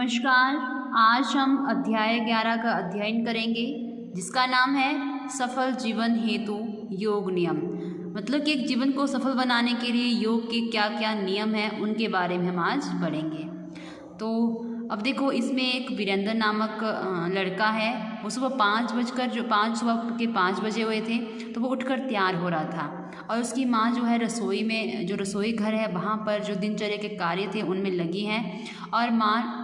नमस्कार। आज हम अध्याय 11 का अध्ययन करेंगे जिसका नाम है सफल जीवन हेतु योग नियम। मतलब कि एक जीवन को सफल बनाने के लिए योग के क्या क्या नियम हैं उनके बारे में हम आज पढ़ेंगे। तो अब देखो, इसमें एक वीरेंद्र नामक लड़का है। वो सुबह 5 बजे हुए थे तो वो उठकर तैयार हो रहा था और उसकी माँ जो है रसोई में, जो रसोई घर है वहाँ पर जो दिनचर्या के कार्य थे उनमें लगी हैं। और माँ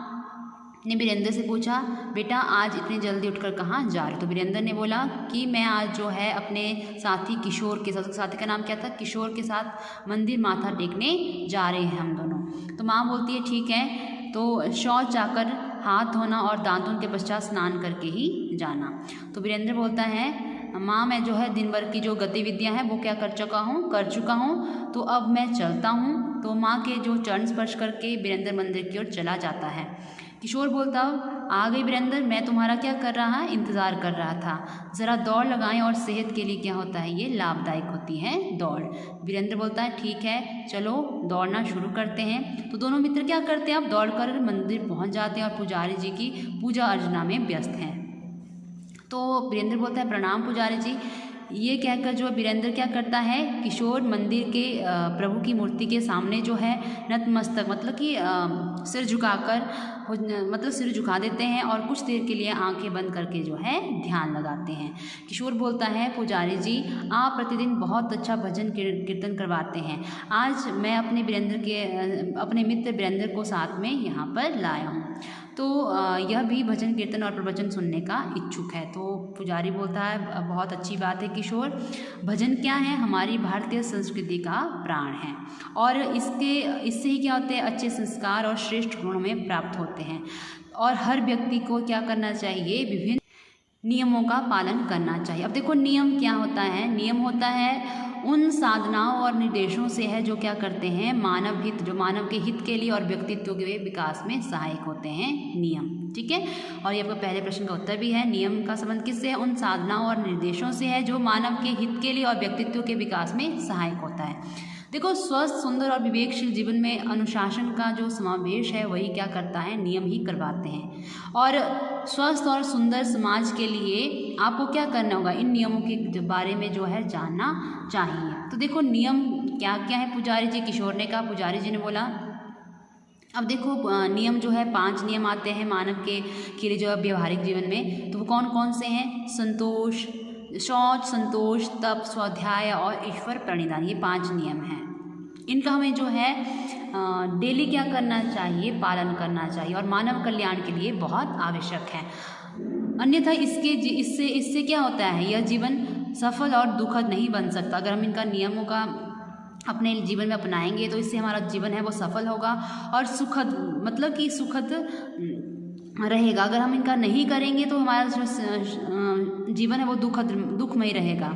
ने वीरेंद्र से पूछा, बेटा आज इतनी जल्दी उठकर कहाँ जा रहे हो? तो वीरेंद्र ने बोला कि मैं आज जो है अपने साथी किशोर के साथ, साथी का नाम क्या था, किशोर के साथ मंदिर माथा टेकने जा रहे हैं हम दोनों। तो माँ बोलती है ठीक है, तो शौच जाकर हाथ धोना और दांतों के पश्चात स्नान करके ही जाना। तो वीरेंद्र बोलता है, माँ मैं जो है दिन भर की जो गतिविधियाँ हैं वो क्या कर चुका हूँ, तो अब मैं चलता हूँ। तो माँ के जो चरण स्पर्श करके वीरेंद्र मंदिर की ओर चला जाता है। किशोर बोलता, आ गई वीरेंद्र, मैं तुम्हारा क्या कर रहा है, इंतज़ार कर रहा था। ज़रा दौड़ लगाएं और सेहत के लिए क्या होता है, ये लाभदायक होती है दौड़। वीरेंद्र बोलता है ठीक है, चलो दौड़ना शुरू करते हैं। तो दोनों मित्र क्या करते हैं, अब दौड़कर मंदिर पहुंच जाते हैं और पुजारी जी की पूजा अर्चना में व्यस्त हैं। तो वीरेंद्र बोलता है प्रणाम पुजारी जी। ये कहकर जो वीरेंद्र क्या करता है, किशोर मंदिर के प्रभु की मूर्ति के सामने जो है नतमस्तक, मतलब कि सिर झुकाकर, मतलब सिर झुका देते हैं और कुछ देर के लिए आंखें बंद करके जो है ध्यान लगाते हैं। किशोर बोलता है, पुजारी जी आप प्रतिदिन बहुत अच्छा भजन कीर्तन करवाते हैं। आज मैं अपने मित्र वीरेंद्र को साथ में यहाँ पर लाया हूँ, तो यह भी भजन कीर्तन और प्रवचन सुनने का इच्छुक है। तो पुजारी बोलता है बहुत अच्छी बात है किशोर, भजन क्या है, हमारी भारतीय संस्कृति का प्राण है और इससे ही क्या होते हैं, अच्छे संस्कार और श्रेष्ठ गुण में प्राप्त होते हैं। और हर व्यक्ति को क्या करना चाहिए, विभिन्न नियमों का पालन करना चाहिए। अब देखो नियम क्या होता है, नियम होता है उन साधनाओं और निर्देशों से है जो क्या करते हैं, मानव हित, जो मानव के हित के लिए और व्यक्तित्व के विकास में सहायक होते हैं नियम। ठीक है, और ये आपका पहले प्रश्न का उत्तर भी है। नियम का संबंध किससे है, उन साधनाओं और निर्देशों से है जो मानव के हित के लिए और व्यक्तित्व के विकास में सहायक होता है। देखो, स्वस्थ, सुंदर और विवेकशील जीवन में अनुशासन का जो समावेश है वही क्या करता है, नियम ही करवाते हैं। और स्वस्थ और सुंदर समाज के लिए आपको क्या करना होगा, इन नियमों के बारे में जो है जानना चाहिए। तो देखो नियम क्या क्या है, पुजारी जी, किशोर ने कहा, पुजारी जी ने बोला। अब देखो नियम जो है 5 नियम आते हैं मानव के लिए जो है व्यवहारिक जीवन में। तो वो कौन कौन से हैं, संतोष, शौच, संतोष, तप, स्वाध्याय और ईश्वर प्रणिधान, ये 5 नियम हैं। इनका हमें जो है डेली क्या करना चाहिए, पालन करना चाहिए और मानव कल्याण के लिए बहुत आवश्यक है। अन्यथा इससे क्या होता है, यह जीवन सफल और दुखद नहीं बन सकता। अगर हम इनका नियमों का अपने जीवन में अपनाएंगे तो इससे हमारा जीवन है वो सफल होगा और सुखद, मतलब कि सुखद रहेगा। अगर हम इनका नहीं करेंगे तो हमारा जो जीवन है वो दुखमय रहेगा।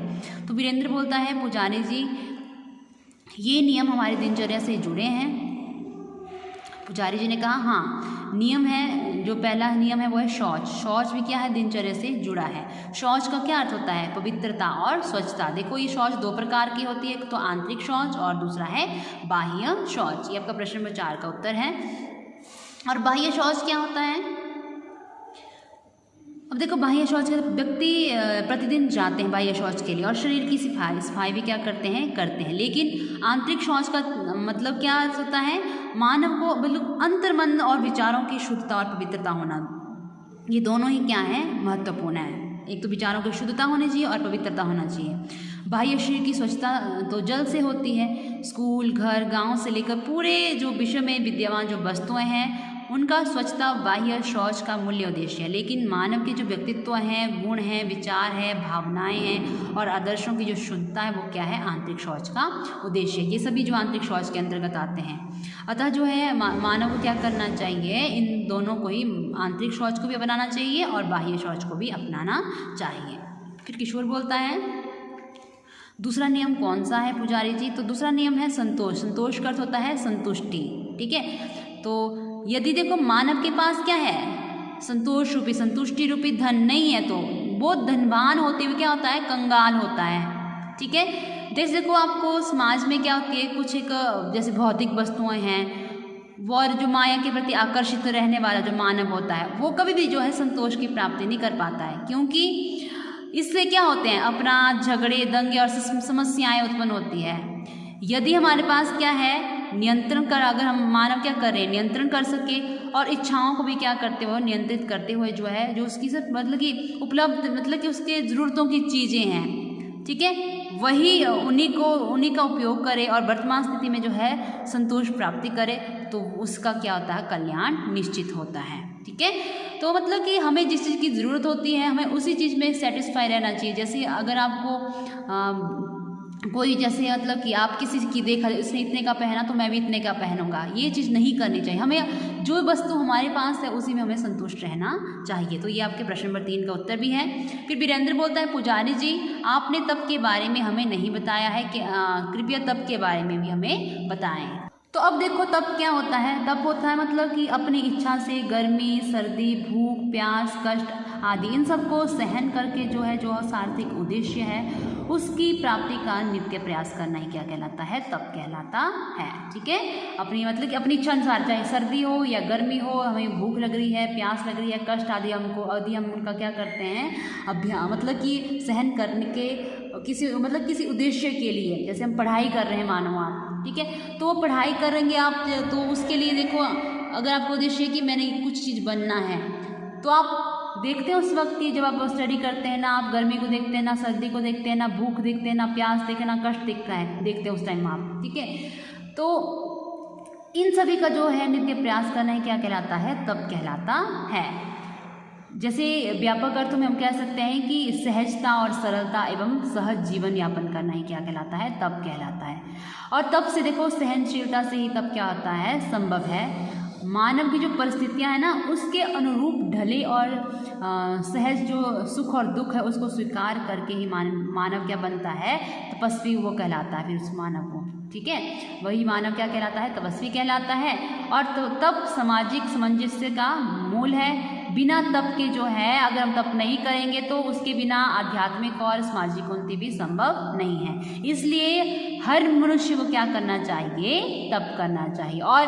तो वीरेंद्र बोलता है, पुजारी जी ये नियम हमारी दिनचर्या से जुड़े हैं। पुजारी जी ने कहा हाँ, नियम है, जो पहला नियम है वो है शौच। शौच भी क्या है, दिनचर्या से जुड़ा है। शौच का क्या अर्थ होता है, पवित्रता और स्वच्छता। देखो ये शौच 2 प्रकार की होती है, एक तो आंतरिक शौच और दूसरा है बाह्य शौच। ये आपका प्रश्न नंबर 4 का उत्तर है। और बाह्य शौच क्या होता है, अब देखो बाह्य शौच के व्यक्ति प्रतिदिन जाते हैं बाह्य शौच के लिए और शरीर की सफाई भी क्या करते हैं। लेकिन आंतरिक शौच का मतलब क्या होता है, मानव को बिल्कुल अंतर्मन और विचारों की शुद्धता और पवित्रता होना, ये दोनों ही क्या है, महत्वपूर्ण है। एक तो विचारों की शुद्धता होनी चाहिए और पवित्रता होना चाहिए। बाह्य शरीर की स्वच्छता तो जल से होती है। स्कूल, घर, गांव से लेकर पूरे जो विश्व में विद्यमान जो वस्तुएं हैं उनका स्वच्छता बाह्य शौच का मूल्य उद्देश्य है। लेकिन मानव के जो व्यक्तित्व हैं, गुण हैं, विचार हैं, भावनाएं हैं और आदर्शों की जो शुद्धता है वो क्या है, आंतरिक शौच का उद्देश्य है। ये सभी जो आंतरिक शौच के अंतर्गत आते हैं। अतः जो है मानव को क्या करना चाहिए, इन दोनों को ही, आंतरिक शौच को भी अपनाना चाहिए और बाह्य शौच को भी अपनाना चाहिए। फिर किशोर बोलता है दूसरा नियम कौन सा है पुजारी जी? तो दूसरा नियम है संतोष। संतोष का अर्थ होता है संतुष्टि। ठीक है, तो यदि देखो मानव के पास क्या है, संतोष रूपी, संतुष्टि रूपी धन नहीं है तो वो धनवान होते हुए क्या होता है, कंगाल होता है। ठीक है, देखो आपको समाज में क्या होती है, कुछ एक जैसे भौतिक वस्तुएं हैं और जो माया के प्रति आकर्षित रहने वाला जो मानव होता है वो कभी भी जो है संतोष की प्राप्ति नहीं कर पाता है, क्योंकि इससे क्या होते हैं, अपराध, झगड़े, दंगे और समस्याएं उत्पन्न होती है। यदि हमारे पास क्या है, नियंत्रण कर, अगर हम मानव क्या कर रहे हैं, नियंत्रण कर सके और इच्छाओं को भी क्या करते हुए, नियंत्रित करते हुए जो है, जो उसकी सब मतलब कि उपलब्ध, मतलब कि उसके ज़रूरतों की चीज़ें हैं, ठीक है, वही उन्हीं का उपयोग करे और वर्तमान स्थिति में जो है संतोष प्राप्ति करे, तो उसका क्या होता है, कल्याण निश्चित होता है। ठीक है, तो मतलब कि हमें जिस चीज़ की ज़रूरत होती है हमें उसी चीज़ में सेटिस्फाई रहना चाहिए। जैसे अगर आपको कोई, जैसे मतलब कि आप किसी की देखा, उसने इतने का पहना तो मैं भी इतने का पहनूंगा, ये चीज़ नहीं करनी चाहिए। हमें जो वस्तु हमारे पास है उसी में हमें संतुष्ट रहना चाहिए। तो ये आपके प्रश्न नंबर 3 का उत्तर भी है। फिर वीरेंद्र बोलता है, पुजारी जी आपने तप के बारे में हमें नहीं बताया है, कि कृपया तप के बारे में भी हमें बताएं। तो अब देखो तप क्या होता है। तप होता है मतलब कि अपनी इच्छा से गर्मी, सर्दी, भूख, प्यास, कष्ट आदि इन सबको सहन करके जो है, जो सार्थक उद्देश्य है उसकी प्राप्ति का नित्य प्रयास करना ही क्या कहलाता है, तप कहलाता है। ठीक है, अपनी मतलब कि अपनी इच्छा अनुसार, चाहे सर्दी हो या गर्मी हो, हमें भूख लग रही है, प्यास लग रही है, कष्ट आदि हम उनका क्या करते हैं, मतलब कि सहन करने के किसी उद्देश्य के लिए। जैसे हम पढ़ाई कर रहे हैं, मानो आप, ठीक है, तो वो पढ़ाई करेंगे आप, तो उसके लिए देखो, अगर आपका उद्देश्य है कि मैंने कुछ चीज़ बनना है, तो आप देखते हैं उस वक्त की, जब आप स्टडी करते हैं ना, आप गर्मी को देखते हैं, ना सर्दी को देखते हैं, ना भूख देखते हैं, ना प्यास देखते हैं, ना कष्ट दिखता है, देखते हैं उस टाइम आप। ठीक है, तो इन सभी का जो है नित्य प्रयास करना ही क्या कहलाता है, तप कहलाता है। जैसे व्यापक अर्थों में हम कह सकते हैं कि सहजता और सरलता एवं सहज जीवन यापन करना ही क्या कहलाता है, तप कहलाता है। और तप से देखो, सहनशीलता से ही तप क्या होता है, संभव है। मानव की जो परिस्थितियां हैं ना, उसके अनुरूप ढले और सहज जो सुख और दुख है उसको स्वीकार करके ही मानव क्या बनता है, तपस्वी वो कहलाता है। फिर उस मानव को, ठीक है, वही मानव क्या कहलाता है, तपस्वी कहलाता है। और तो तप सामाजिक सामंजस्य का मूल है। बिना तप के जो है, अगर हम तप नहीं करेंगे तो उसके बिना आध्यात्मिक और सामाजिक उन्नति भी संभव नहीं है। इसलिए हर मनुष्य को क्या करना चाहिए, तप करना चाहिए। और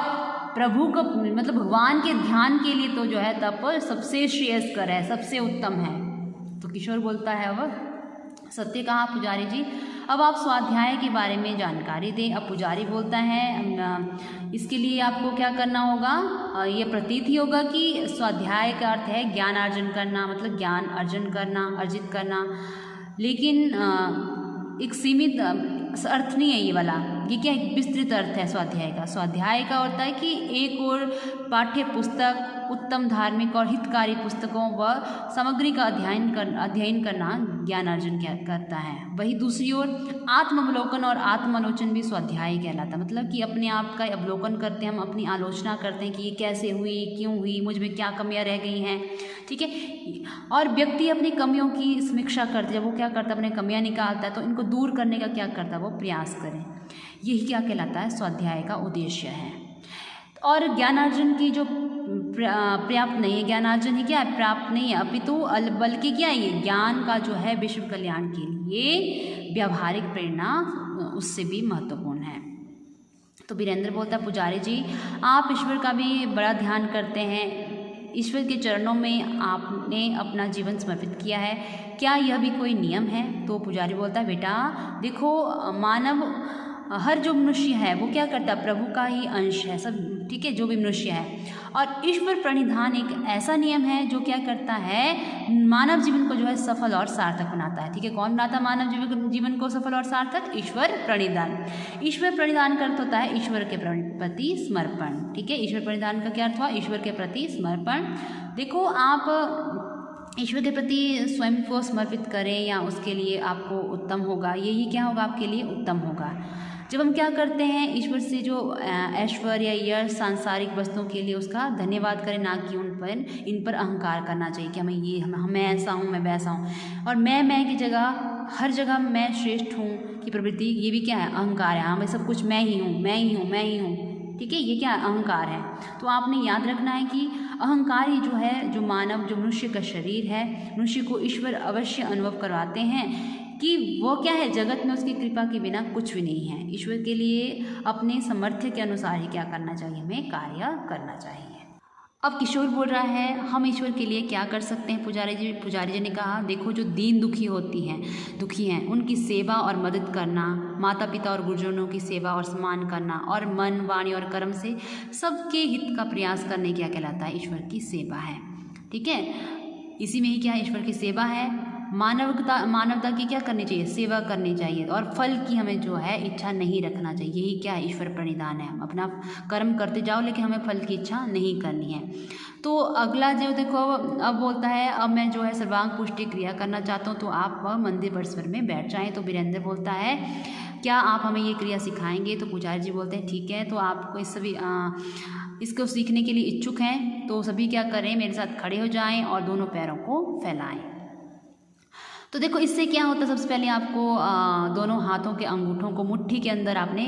प्रभु को मतलब भगवान के ध्यान के लिए तो जो है तप सबसे श्रेयस्कर है, सबसे उत्तम है। तो किशोर बोलता है, अब सत्य कहा पुजारी जी, अब आप स्वाध्याय के बारे में जानकारी दें। अब पुजारी बोलता है, इसके लिए आपको क्या करना होगा, ये प्रतीत ही होगा कि स्वाध्याय का अर्थ है ज्ञान अर्जन करना, मतलब ज्ञान अर्जित करना। लेकिन एक सीमित अर्थ नहीं है ये वाला, ये क्या एक विस्तृत अर्थ है स्वाध्याय का। स्वाध्याय का होता है कि एक और पाठ्य पुस्तक, उत्तम धार्मिक और हितकारी पुस्तकों व सामग्री का अध्ययन करना ज्ञान अर्जन करता है। वही दूसरी ओर आत्मावलोकन और आत्मालोचन भी स्वाध्याय कहलाता है। मतलब कि अपने आप का अवलोकन करते हैं, हम अपनी आलोचना करते हैं कि ये कैसे हुई, क्यों हुई, मुझ में क्या कमियां रह गई हैं। ठीक है, और व्यक्ति अपनी कमियों की समीक्षा करते हैं, जब वो क्या करता है, अपने कमियां निकालता है, तो इनको दूर करने का क्या करता है, वो प्रयास करें। यही क्या कहलाता है, स्वाध्याय का उद्देश्य है। और ज्ञानार्जन की जो पर्याप्त नहीं है, ज्ञानार्जन ही क्या है, प्राप्त नहीं है, अपितु बल्कि क्या है, ये ज्ञान का जो है विश्व कल्याण के लिए व्यावहारिक प्रेरणा उससे भी महत्वपूर्ण है। तो वीरेंद्र बोलता है, पुजारी जी आप ईश्वर का भी बड़ा ध्यान करते हैं, ईश्वर के चरणों में आपने अपना जीवन समर्पित किया है, क्या यह भी कोई नियम है? तो पुजारी बोलता है, बेटा देखो, मानव हर जो मनुष्य है वो क्या करता है, प्रभु का ही अंश है सब, ठीक है, जो भी मनुष्य है। और ईश्वर प्रणिधान एक ऐसा नियम है जो क्या करता है, मानव जीवन को जो है सफल और सार्थक बनाता है। ठीक है, कौन बनाता है मानव जीवन को सफल और सार्थक? ईश्वर प्रणिधान। ईश्वर प्रणिधान का अर्थ होता है ईश्वर के प्रति समर्पण। ठीक है, ईश्वर प्रणिधान का क्या अर्थ हुआ, ईश्वर के प्रति समर्पण। देखो, आप ईश्वर के प्रति स्वयं को समर्पित करें या उसके लिए आपको उत्तम होगा, यही क्या होगा, आपके लिए उत्तम होगा। जब हम क्या करते हैं, ईश्वर से जो ऐश्वर्य या यश सांसारिक वस्तुओं के लिए उसका धन्यवाद करें, ना कि इन पर अहंकार करना चाहिए कि मैं ऐसा हूँ, मैं वैसा हूँ, और मैं की जगह हर जगह मैं श्रेष्ठ हूँ की प्रवृत्ति, ये भी क्या है, अहंकार है। हाँ भाई, सब कुछ मैं ही हूँ। ठीक है, ये क्या अहंकार है। तो आपने याद रखना है कि अहंकार ही जो है, जो मनुष्य का शरीर है, मनुष्य को ईश्वर अवश्य अनुभव करवाते हैं। कि वो क्या है, जगत में उसकी कृपा के बिना कुछ भी नहीं है। ईश्वर के लिए अपने सामर्थ्य के अनुसार ही क्या करना चाहिए, हमें कार्य करना चाहिए। अब किशोर बोल रहा है हम ईश्वर के लिए क्या कर सकते हैं। पुजारी जी ने कहा देखो जो दीन दुखी हैं उनकी सेवा और मदद करना, माता पिता और गुरुजनों की सेवा और सम्मान करना, और मन वाणी और कर्म से सबके हित का प्रयास करने क्या कहलाता है, ईश्वर की सेवा है। ठीक है, इसी में ही क्या है, ईश्वर की सेवा है। मानवता की क्या करनी चाहिए, सेवा करनी चाहिए, और फल की हमें जो है इच्छा नहीं रखना चाहिए। यही क्या है, ईश्वर प्रणिधान है। अपना कर्म करते जाओ लेकिन हमें फल की इच्छा नहीं करनी है। तो अगला जो देखो अब बोलता है अब मैं जो है सर्वांग पुष्टि क्रिया करना चाहता हूँ, तो आप मंदिर परिसर में बैठ जाएँ। तो वीरेंद्र बोलता है क्या आप हमें ये क्रिया सिखाएंगे। तो पुजारी जी बोलते हैं ठीक है, तो आपको इसको सीखने के लिए इच्छुक हैं तो सभी क्या करें, मेरे साथ खड़े हो जाएं और दोनों पैरों को फैलाएं। तो देखो इससे क्या होता है, सबसे पहले आपको दोनों हाथों के अंगूठों को मुट्ठी के अंदर आपने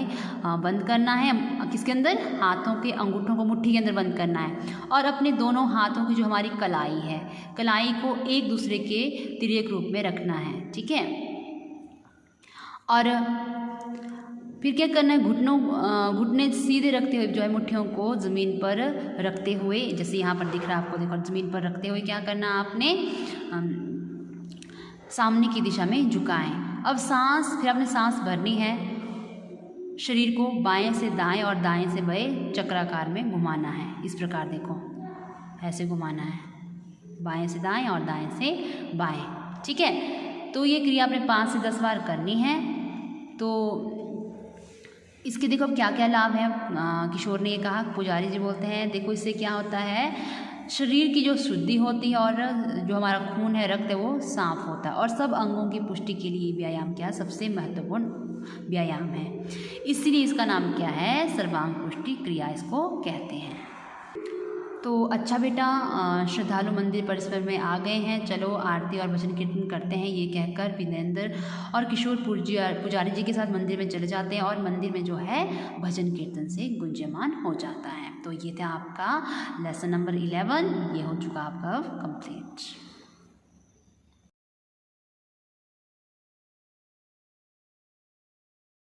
बंद करना है। किसके अंदर, हाथों के अंगूठों को मुट्ठी के अंदर बंद करना है, और अपने दोनों हाथों की जो हमारी कलाई है, कलाई को एक दूसरे के तिर्यक रूप में रखना है। ठीक है, और फिर क्या करना है, घुटने सीधे रखते हुए जो है मुट्ठियों को ज़मीन पर रखते हुए, जैसे यहाँ पर दिख रहा है आपको, देखो ज़मीन पर रखते हुए क्या करना है आपने, सामने की दिशा में झुकाएं। अब फिर आपने सांस भरनी है। शरीर को बाएं से दाएं और दाएं से बाएं चक्राकार में घुमाना है। इस प्रकार देखो ऐसे घुमाना है, बाएं से दाएं और दाएं से बाएं। ठीक है, तो ये क्रिया आपने 5 से 10 बार करनी है। तो इसके देखो अब क्या क्या लाभ है, किशोर ने ये कहा। पुजारी जी बोलते हैं देखो इससे क्या होता है, शरीर की जो शुद्धि होती है और जो हमारा खून है, रक्त है, वो साफ होता है, और सब अंगों की पुष्टि के लिए व्यायाम क्या सबसे महत्वपूर्ण व्यायाम है। इसीलिए इसका नाम क्या है, सर्वांग पुष्टि क्रिया इसको कहते हैं। तो अच्छा बेटा, श्रद्धालु मंदिर परिसर में आ गए हैं, चलो आरती और भजन कीर्तन करते हैं। ये कहकर वीरेंद्र और किशोर पुजारी जी के साथ मंदिर में चले जाते हैं, और मंदिर में जो है भजन कीर्तन से गुंजयमान हो जाता है। तो ये था आपका लेसन नंबर 11, ये हो चुका आपका कंप्लीट।